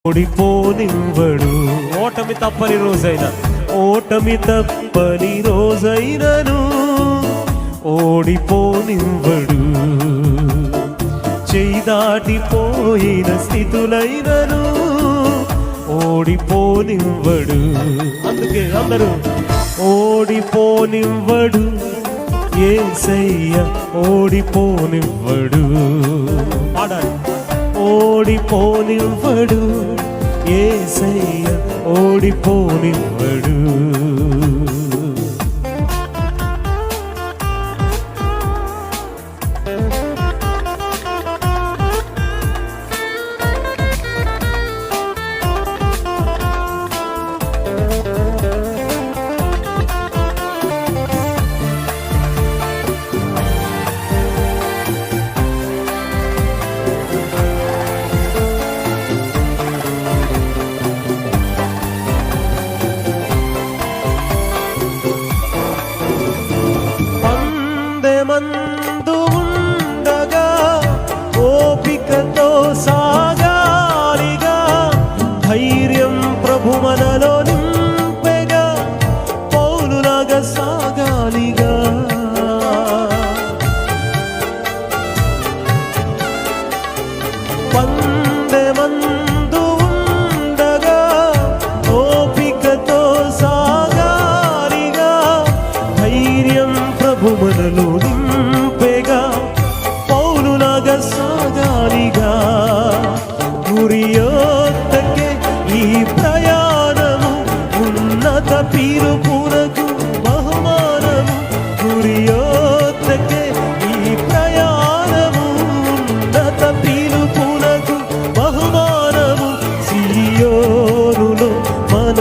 ఓడిపోనివ్వడు. ఓటమి తప్పని రోజైనను ఓడిపోనివ్వడు. చేయి దాటిపోయిన స్థితులైనను ఓడిపోనివ్వడు. అందుకే అందరూ ఓడిపోనివ్వడు యేసయ్య, ఓడిపోనివ్వడు. పాడాలి. ఓడిపోనివ్వడు యేసయ్య, ఓడిపోనివ్వడు. మందు ఉండగా ఓపికతో సాగాలిగా, ధైర్యం ప్రభు మనలో నింపెగా, పౌలులాగా సాగాలిగా. మందు ఉండగా ఓపికతో సాగాలిగా, ధైర్యం ప్రభు మనలో సాగాలిగా. గురియొద్దకే ఈ ప్రయాణము, ఉన్నత పిలుపునకు బహుమానము. గురియొద్దకే ఈ ప్రయాణము, ఉన్నత పిలుపునకు బహుమానము. సియోనులో మన